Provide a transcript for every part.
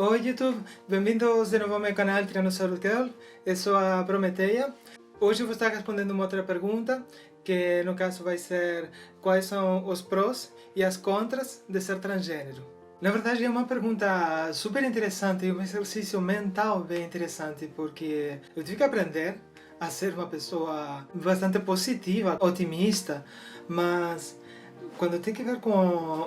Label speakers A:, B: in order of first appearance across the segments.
A: Oi YouTube, bem-vindos de novo ao meu canal Tiranossauro Girl, eu sou a Prometeia. Hoje eu vou estar respondendo uma outra pergunta, que no caso vai ser quais são os prós e as contras de ser transgênero. Na verdade é uma pergunta super interessante e um exercício mental bem interessante, porque eu tive que aprender a ser uma pessoa bastante positiva, otimista, mas quando tem que ver com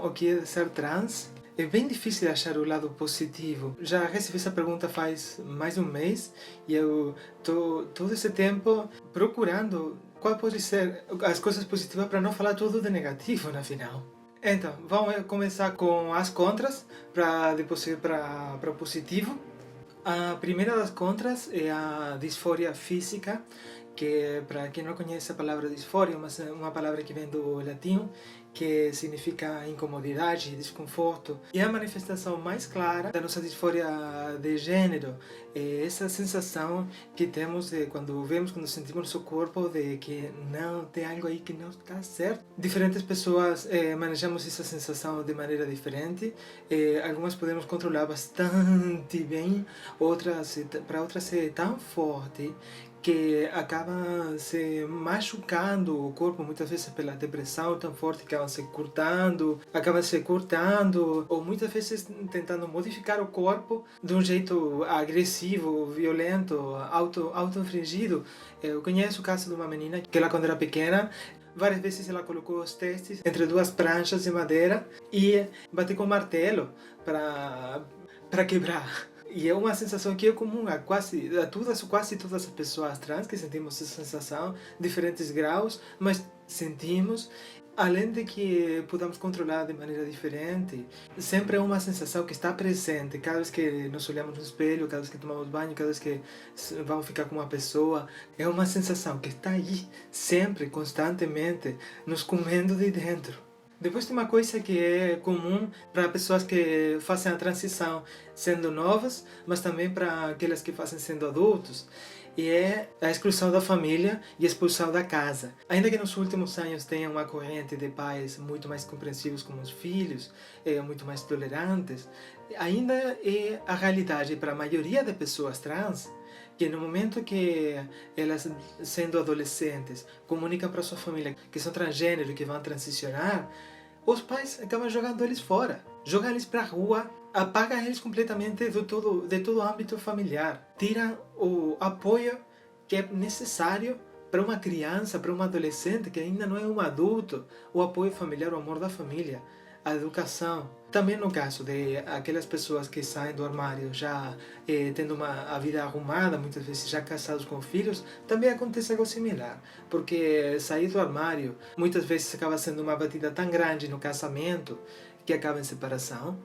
A: o que é ser trans, é bem difícil achar o lado positivo. Já recebi essa pergunta faz mais de um mês e eu estou todo esse tempo procurando qual pode ser as coisas positivas para não falar tudo de negativo na final. Então, vamos começar com as contras para depois ir para o positivo. A primeira das contras é a disforia física, que para quem não conhece a palavra disforia, é uma palavra que vem do latim, que significa incomodidade, desconforto. E a manifestação mais clara da nossa disforia de gênero é essa sensação que temos de quando sentimos nosso corpo, de que não tem algo aí que não está certo. Diferentes pessoas manejamos essa sensação de maneira diferente. Algumas podemos controlar bastante bem, para outras é tão forte que acaba se machucando o corpo, muitas vezes pela depressão tão forte que acaba se cortando, ou muitas vezes tentando modificar o corpo de um jeito agressivo, violento, auto-infringido. Eu conheço o caso de uma menina que ela, quando era pequena, várias vezes ela colocou os testes entre duas pranchas de madeira e bateu com um martelo para quebrar. E é uma sensação que é comum a quase todas as pessoas trans, que sentimos essa sensação, diferentes graus, mas sentimos. Além de que podemos controlar de maneira diferente, sempre é uma sensação que está presente cada vez que nos olhamos no espelho, cada vez que tomamos banho, cada vez que vamos ficar com uma pessoa. É uma sensação que está aí, sempre, constantemente, nos comendo de dentro. Depois tem uma coisa que é comum para pessoas que fazem a transição sendo novas, mas também para aquelas que fazem sendo adultos, e é a exclusão da família e a expulsão da casa. Ainda que nos últimos anos tenha uma corrente de pais muito mais compreensivos com os filhos, muito mais tolerantes, ainda é a realidade para a maioria de pessoas trans, que no momento que elas, sendo adolescentes, comunicam para sua família que são transgênero e que vão transicionar, os pais acabam jogando eles fora, jogam eles para a rua, apagam eles completamente de todo o âmbito familiar, tiram o apoio que é necessário para uma criança, para um adolescente que ainda não é um adulto, o apoio familiar, o amor da família, a educação. Também no caso de aquelas pessoas que saem do armário já tendo a vida arrumada, muitas vezes já casados com filhos, também acontece algo similar, porque sair do armário muitas vezes acaba sendo uma batida tão grande no casamento que acaba em separação.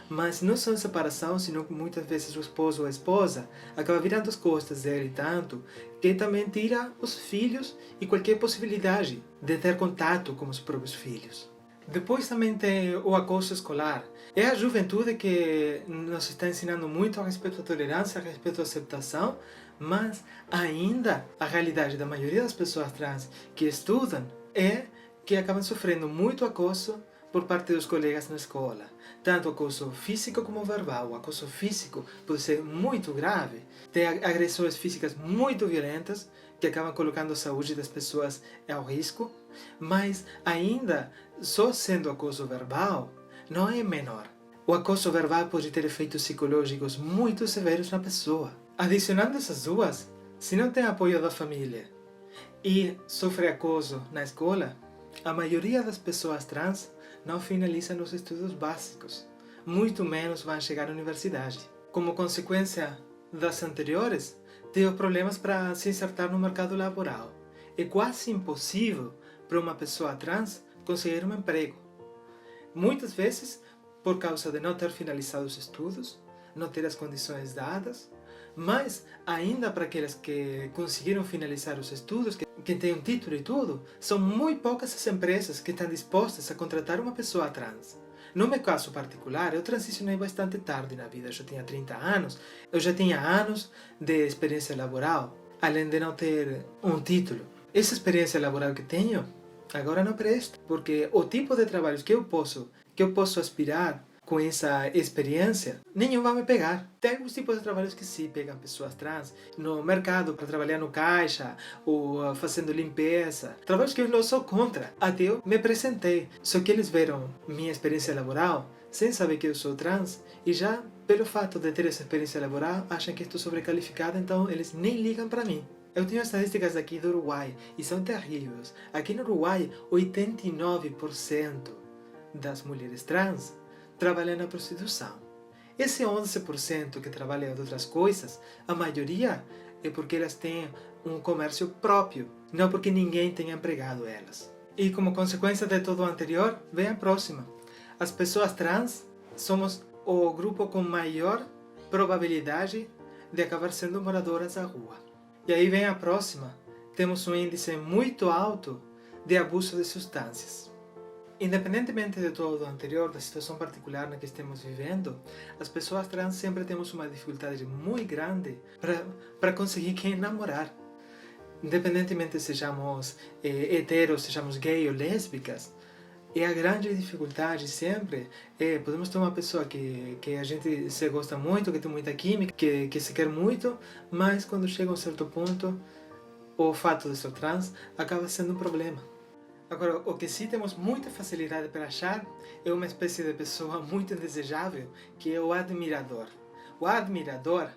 A: Mas não só em separação, senão que muitas vezes o esposo ou a esposa acaba virando as costas dele tanto que também tira os filhos e qualquer possibilidade de ter contato com os próprios filhos. Depois também tem o acoso escolar. É a juventude que nos está ensinando muito a respeito à tolerância, a respeito à aceitação, mas ainda a realidade da maioria das pessoas trans que estudam é que acabam sofrendo muito acoso por parte dos colegas na escola. Tanto acoso físico como verbal. O acoso físico pode ser muito grave. Tem agressões físicas muito violentas que acabam colocando a saúde das pessoas ao risco, mas ainda só sendo acoso verbal não é menor. O acoso verbal pode ter efeitos psicológicos muito severos na pessoa. Adicionando essas duas, se não tem apoio da família e sofre acoso na escola, a maioria das pessoas trans não finalizam os estudos básicos, muito menos vão chegar à universidade. Como consequência das anteriores, tem problemas para se insertar no mercado laboral. É quase impossível para uma pessoa trans conseguir um emprego. Muitas vezes, por causa de não ter finalizado os estudos, não ter as condições dadas, mas ainda para aquelas que conseguiram finalizar os estudos, que têm um título e tudo, são muito poucas as empresas que estão dispostas a contratar uma pessoa trans. No meu caso particular, eu transicionei bastante tarde na vida, eu já tinha 30 anos, eu já tinha anos de experiência laboral, além de não ter um título. Essa experiência laboral que tenho, agora não presta, porque o tipo de trabalhos que eu posso aspirar com essa experiência, nenhum vai me pegar. Tem alguns tipos de trabalhos que sim pegam pessoas trans, no mercado, para trabalhar no caixa, ou fazendo limpeza. Trabalhos que eu não sou contra. Até eu me apresentei, só que eles viram minha experiência laboral, sem saber que eu sou trans, e já, pelo fato de ter essa experiência laboral, acham que estou sobrequalificado, então eles nem ligam para mim. Eu tenho estatísticas aqui do Uruguai, e são terríveis. Aqui no Uruguai, 89% das mulheres trans trabalham na prostituição. Esse 11% que trabalha de outras coisas, a maioria é porque elas têm um comércio próprio, não porque ninguém tenha empregado elas. E como consequência de tudo o anterior, vem a próxima. As pessoas trans somos o grupo com maior probabilidade de acabar sendo moradoras da rua. E aí vem a próxima. Temos um índice muito alto de abuso de substâncias. Independentemente de todo o anterior, da situação particular na que estamos vivendo, as pessoas trans sempre temos uma dificuldade muito grande para conseguir quem namorar. Independentemente sejamos heteros, sejamos gay ou lésbicas, e a grande dificuldade sempre é, podemos ter uma pessoa que a gente se gosta muito, que tem muita química, que se quer muito, mas quando chega a um certo ponto, o fato de ser trans acaba sendo um problema. Agora, o que sim temos muita facilidade para achar é uma espécie de pessoa muito indesejável, que é o admirador. O admirador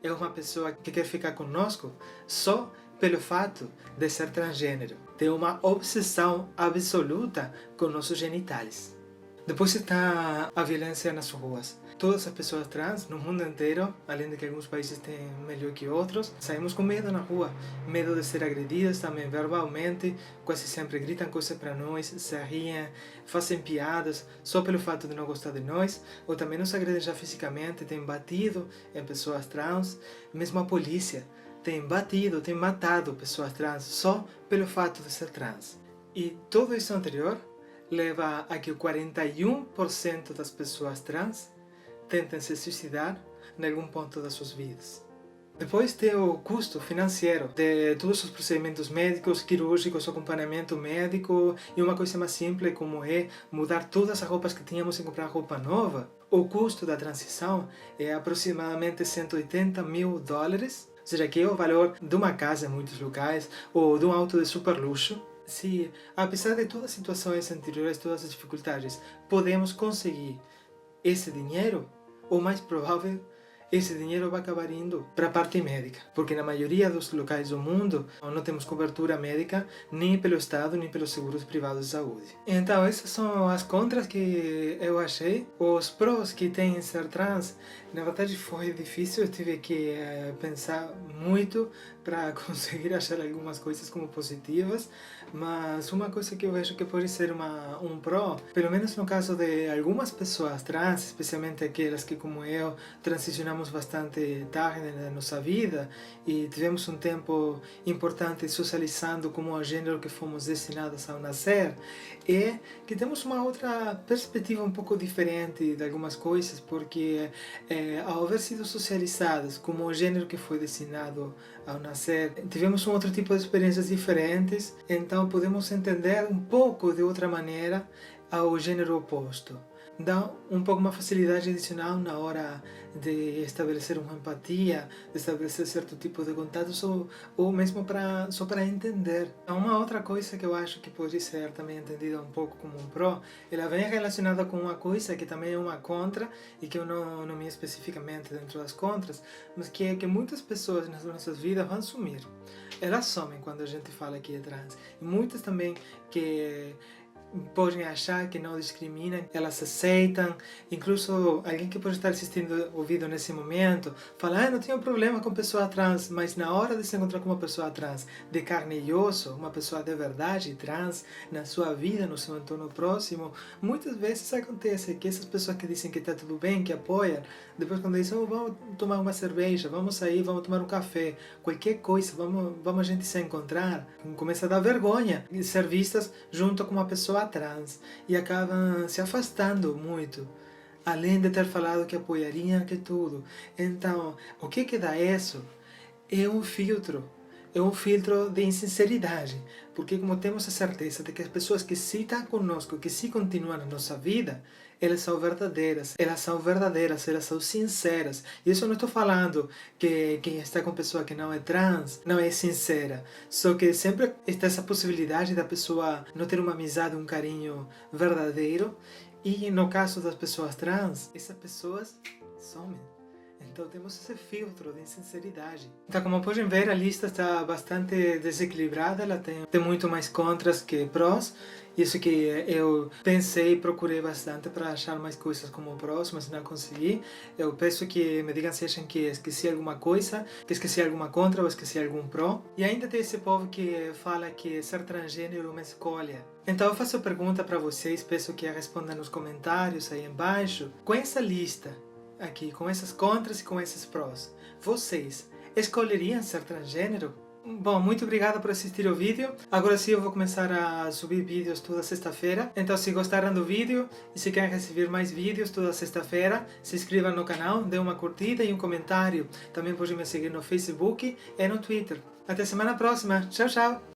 A: é uma pessoa que quer ficar conosco só pelo fato de ser transgênero. Tem uma obsessão absoluta com nossos genitais. Depois está a violência nas ruas. Todas as pessoas trans no mundo inteiro, além de que alguns países têm melhor que outros, saímos com medo na rua. Medo de ser agredidas também verbalmente, quase sempre gritam coisas para nós, se riem, fazem piadas só pelo fato de não gostar de nós, ou também nos agredem já fisicamente, têm batido em pessoas trans. Mesmo a polícia tem batido, tem matado pessoas trans só pelo fato de ser trans. E tudo isso anterior leva a que o 41% das pessoas trans tentem se suicidar em algum ponto das suas vidas. Depois tem o custo financeiro de todos os procedimentos médicos, quirúrgicos, acompanhamento médico e uma coisa mais simples como é mudar todas as roupas que tínhamos e comprar roupa nova. O custo da transição é aproximadamente $180.000, ou seja, que é o valor de uma casa em muitos locais ou de um auto de super luxo. Se, apesar de todas as situações anteriores, todas as dificuldades, podemos conseguir esse dinheiro, o mais provável, esse dinheiro vai acabar indo para a parte médica, porque na maioria dos locais do mundo não temos cobertura médica nem pelo Estado, nem pelos seguros privados de saúde. Então essas são as contras que eu achei. Os prós que tem em ser trans, na verdade foi difícil, eu tive que pensar muito para conseguir achar algumas coisas como positivas, mas uma coisa que eu vejo que pode ser um pró, pelo menos no caso de algumas pessoas trans, especialmente aquelas que como eu transicionamos bastante tarde na nossa vida e tivemos um tempo importante socializando como o gênero que fomos destinados ao nascer, é que temos uma outra perspectiva um pouco diferente de algumas coisas, porque ao haver sido socializados como o gênero que foi destinado ao nascer, tivemos um outro tipo de experiências diferentes, então podemos entender um pouco de outra maneira ao gênero oposto. Dá um pouco uma facilidade adicional na hora de estabelecer uma empatia, de estabelecer certo tipo de contatos ou mesmo só para entender. Uma outra coisa que eu acho que pode ser também entendida um pouco como um pró, ela vem relacionada com uma coisa que também é uma contra e que eu não me especificamente dentro das contras, mas que é que muitas pessoas nas nossas vidas vão sumir. Elas somem quando a gente fala que é trans. E muitas também que podem achar que não discriminam, elas aceitam. Incluso alguém que pode estar assistindo o vídeo nesse momento fala, não tenho problema com pessoa trans, mas na hora de se encontrar com uma pessoa trans de carne e osso, uma pessoa de verdade trans na sua vida, no seu entorno próximo, muitas vezes acontece que essas pessoas que dizem que está tudo bem, que apoiam, depois quando dizem, vamos tomar uma cerveja, vamos sair, vamos tomar um café, qualquer coisa, vamos a gente se encontrar, começa a dar vergonha de ser vistas junto com uma pessoa trans e acabam se afastando muito, além de ter falado que apoiariam que tudo. Então, o que dá isso é um filtro de insinceridade, porque como temos a certeza de que as pessoas que se estão conosco, que se continuam na nossa vida, elas são verdadeiras, elas são sinceras. E isso eu não estou falando que quem está com pessoa que não é trans não é sincera. Só que sempre está essa possibilidade da pessoa não ter uma amizade, um carinho verdadeiro. E no caso das pessoas trans, essas pessoas somem. Então temos esse filtro de insinceridade. Então, como podem ver, a lista está bastante desequilibrada, ela tem muito mais contras que prós. Isso que eu pensei e procurei bastante para achar mais coisas como prós, mas não consegui. Eu peço que me digam se acham que esqueci alguma coisa, que esqueci alguma contra ou esqueci algum pró. E ainda tem esse povo que fala que ser transgênero é uma escolha. Então eu faço a pergunta para vocês, peço que respondam nos comentários aí embaixo. Com essa lista aqui, com essas contras e com esses prós, vocês escolheriam ser transgênero? Bom, muito obrigado por assistir o vídeo. Agora sim eu vou começar a subir vídeos toda sexta-feira. Então se gostaram do vídeo e se querem receber mais vídeos toda sexta-feira, se inscrevam no canal, dê uma curtida e um comentário. Também pode me seguir no Facebook e no Twitter. Até semana próxima. Tchau, tchau!